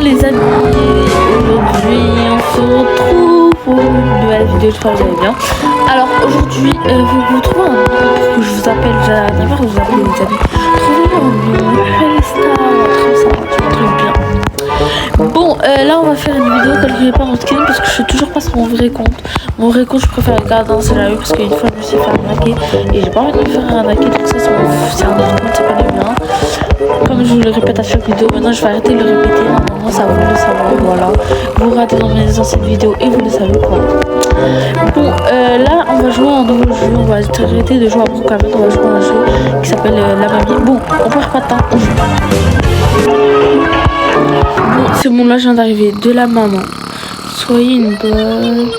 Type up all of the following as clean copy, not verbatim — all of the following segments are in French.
les amis, aujourd'hui on se retrouve pour une nouvelle vidéo, j'espère que vous allez bien. Alors aujourd'hui, vous trouvez un nom pour que je vous appelle, j'arrive pas à vous appeler les amis. Trouvez un nom, Hellstar, comme ça, un truc bien. Bon, là on va faire une vidéo quelque part en skin parce que je suis toujours pas sur mon vrai compte. Mon vrai compte, je préfère le garder, c'est la rue parce qu'une fois je me suis fait arnaquer et j'ai pas envie de me faire arnaquer, donc ça c'est un autre compte, c'est pas le mien. Comme je vous le répète à chaque vidéo, maintenant je vais arrêter de le répéter, normalement ça vous le savoir, voilà. Vous ratez dans mes anciennes vidéos et vous le savez quoi. Bon, là on va jouer à un nouveau jeu, on va arrêter de jouer à Brookhaven, on va jouer à un jeu qui s'appelle La Mamie. Bon, on perd pas de temps, on joue. Bon, c'est bon, là je viens d'arriver, de la maman. Soyez une bonne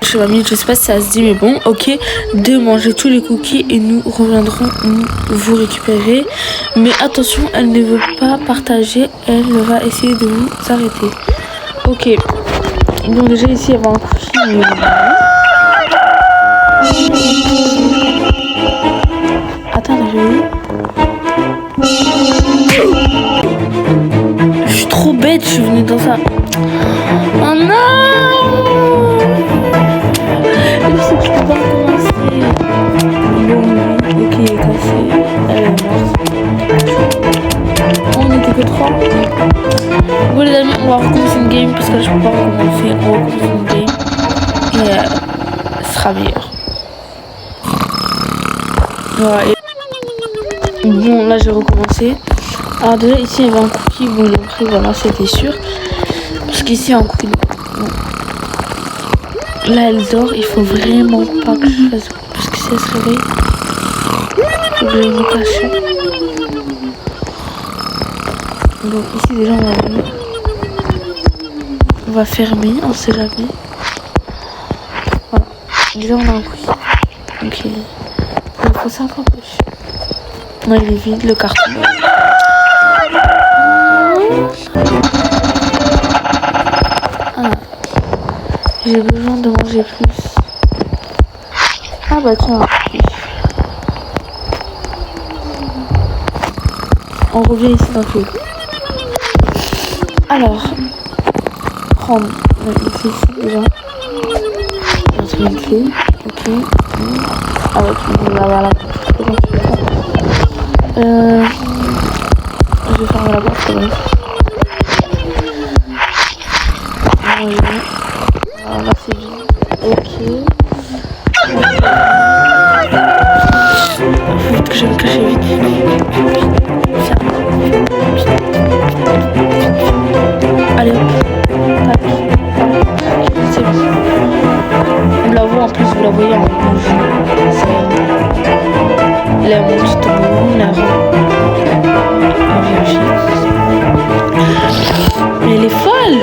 chez mamie, je sais pas si ça se dit, mais bon, ok. De manger tous les cookies et nous reviendrons vous récupérer. Mais attention, elle ne veut pas partager, elle va essayer de vous arrêter. Ok. Bon, déjà ici, il y avait un cookie. Attends, je suis trop bête, je suis venue dans ça. Oh non! Je sais que je peux pas recommencer. Bon, ok, il est cassé. Elle est morte. On était que 3. Bon les amis, on va recommencer une game parce que là je peux pas recommencer. On va recommencer une game. Et elle sera meilleure. Voilà. Et... bon, là j'ai recommencé. Alors déjà ici il y avait un cookie. Bon, le prix, voilà, c'était sûr. Parce qu'ici il y a un cookie. Bon. Là elle dort, il faut vraiment pas que je fasse parce que si elle se réveille, il faut que je me cache. Donc ici déjà on va fermer, on sait jamais. Voilà, déjà on a un cookie. Ok, il faut 50 poches. Non, il est vide le carton. Ah. J'ai besoin de manger plus. Ah bah tiens. On revient ici dans le jeu. Alors, prendre ici déjà. On va trouver une clé. Ok. Ah bah tu me la je vais fermer la porte quand même. Là c'est vide. Ok. Faut vite que je me cache vite. Allez hop. Tac. C'est bon. On la voit en plus, vous la voyez en rouge. Elle est mon petit tabou, la on vérifie. Mais elle est folle.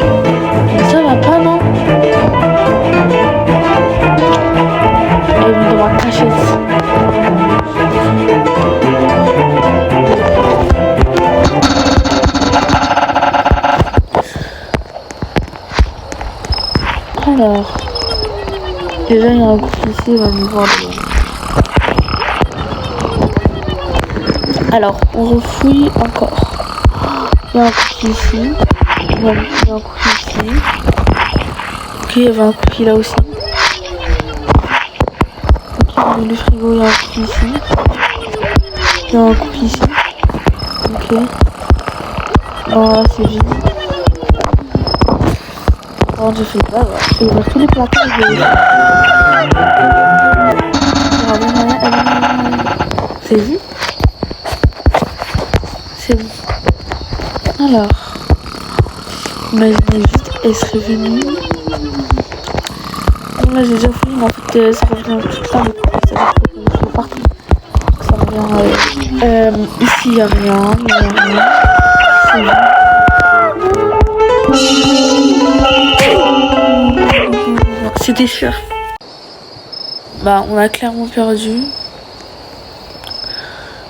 Mais ça va pas, non? Elle est venue dans ma cachette. Alors, déjà il y a un cookie ici, il va nous voir de... Alors, on refouille encore. Il y a un cookie ici. Il y a un cookie ici. Ok, il y avait un cookie là aussi. Ok, dans le frigo, il y a un cookie ici. Il y a un cookie ici. Ok. Bon, là, c'est vide. Bon, j'ai fait ça, voilà. J'ai ouvert tous les placards. C'est vide. C'est bon. Alors, imaginez juste, elle serait venue. Bon, là j'ai déjà fouillé, mais en fait ça revient tout ça, ça revient partout. Ça revient. Ici il n'y a rien, C'est bon. C'était sûr. Bah, on a clairement perdu.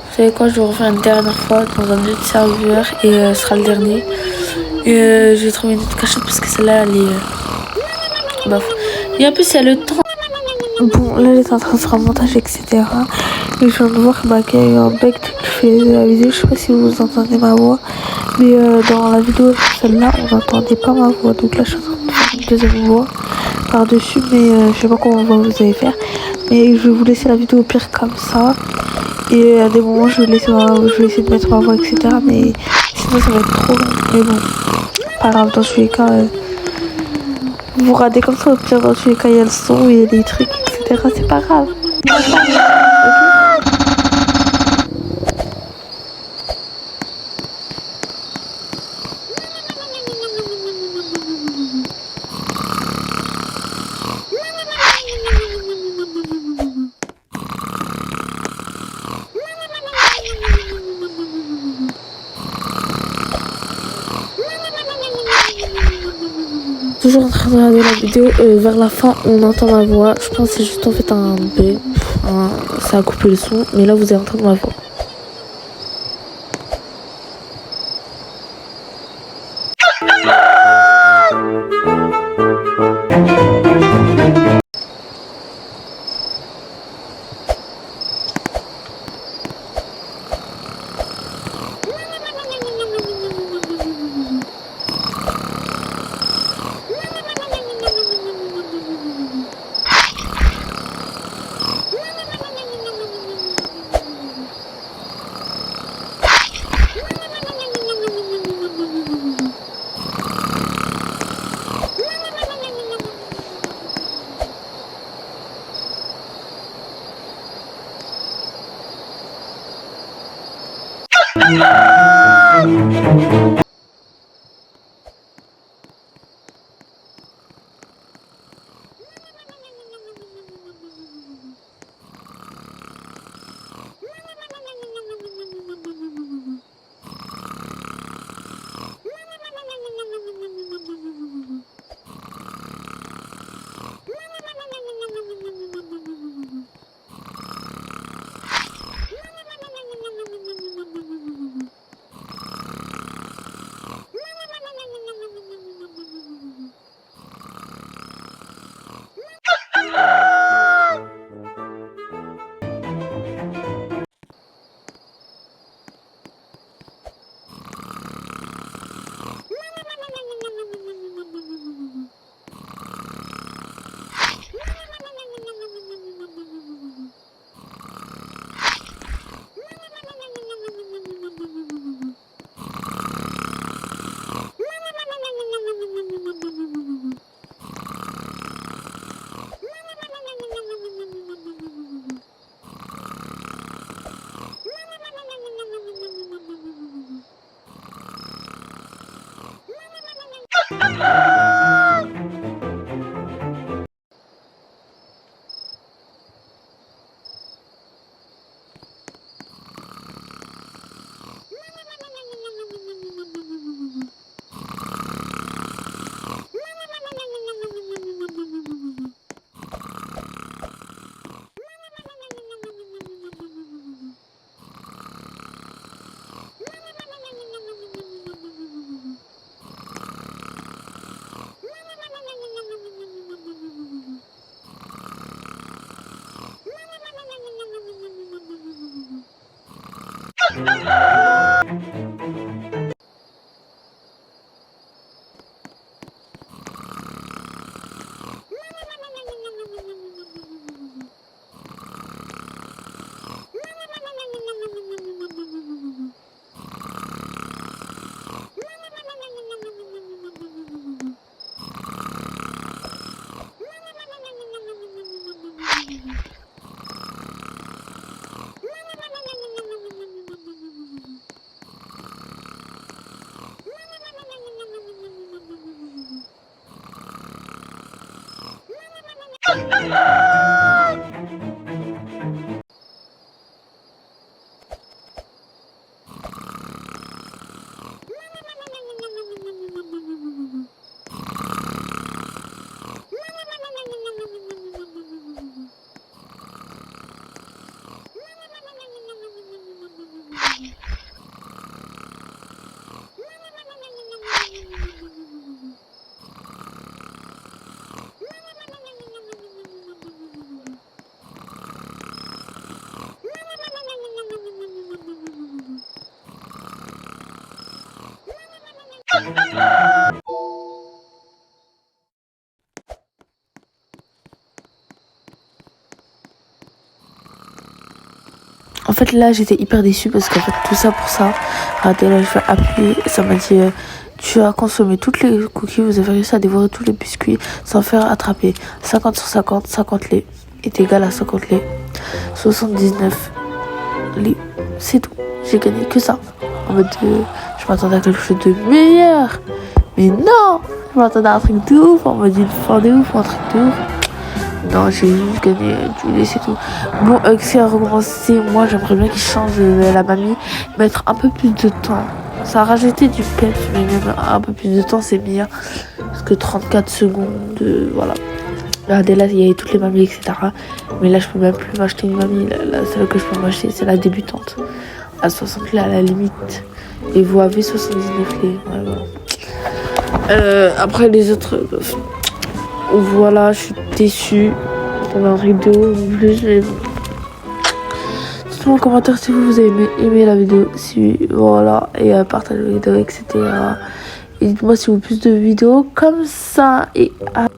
Vous savez quoi, je vais refaire une dernière fois dans un autre serveur et ce sera le dernier. Et je vais trouver une autre cachette parce que celle-là elle est bof. Et en plus il y a le temps. Bon là j'étais en train de faire un montage etc. Et je viens de voir qu'il y a eu un bug fais la vidéo, je sais pas si vous entendez ma voix, mais dans la vidéo, celle-là, on n'entendait pas ma voix. Donc là, je suis en train de faire une deuxième voix par-dessus, mais je sais pas comment vous allez faire. Mais je vais vous laisser la vidéo au pire comme ça. Et à des moments, je vais essayer de mettre ma voix, etc. Mais sinon, ça va être trop long. Mais bon, pas grave, dans tous les cas, vous radez comme ça. Au pire, dans tous les cas, il y a le son, il y a des trucs, etc. C'est pas grave. Toujours en train de regarder la vidéo, vers la fin on entend ma voix, je pense que c'est juste en fait un B, ça a coupé le son, mais là vous allez entendre ma voix. En fait là j'étais hyper déçue parce qu'en fait tout ça pour ça. Regardez là je vais appuyer, ça m'a dit tu as consommé toutes les cookies, vous avez réussi à dévorer tous les biscuits sans faire attraper. 50 sur 50, 50 lait est égal à 50 lait. 79 lait, c'est tout. J'ai gagné que ça. En mode je m'attendais à quelque chose de meilleur. Mais non, je m'attendais à un truc de ouf, en mode une fin de ouf, un truc de ouf. Non, j'ai juste gagné du lait, c'est tout. Bon, si à recommencer, moi j'aimerais bien qu'il change la mamie, mettre un peu plus de temps. Ça a rajouté du peps, mais même un peu plus de temps c'est meilleur. Parce que 34 secondes, voilà. Regardez là, il y avait toutes les mamies, etc. Mais là, je peux même plus m'acheter une mamie. La seule que je peux m'acheter, c'est la débutante. À 60 lait à la limite. Et vous avez 79 lait. Ouais, voilà. Après les autres. Voilà, je suis déçue. On a un truc de ouf en plus. Mais bon. Dites-moi en commentaire si vous avez aimé la vidéo. Si, voilà. Et partagez la vidéo, etc. Et dites-moi si vous voulez plus de vidéos comme ça. Et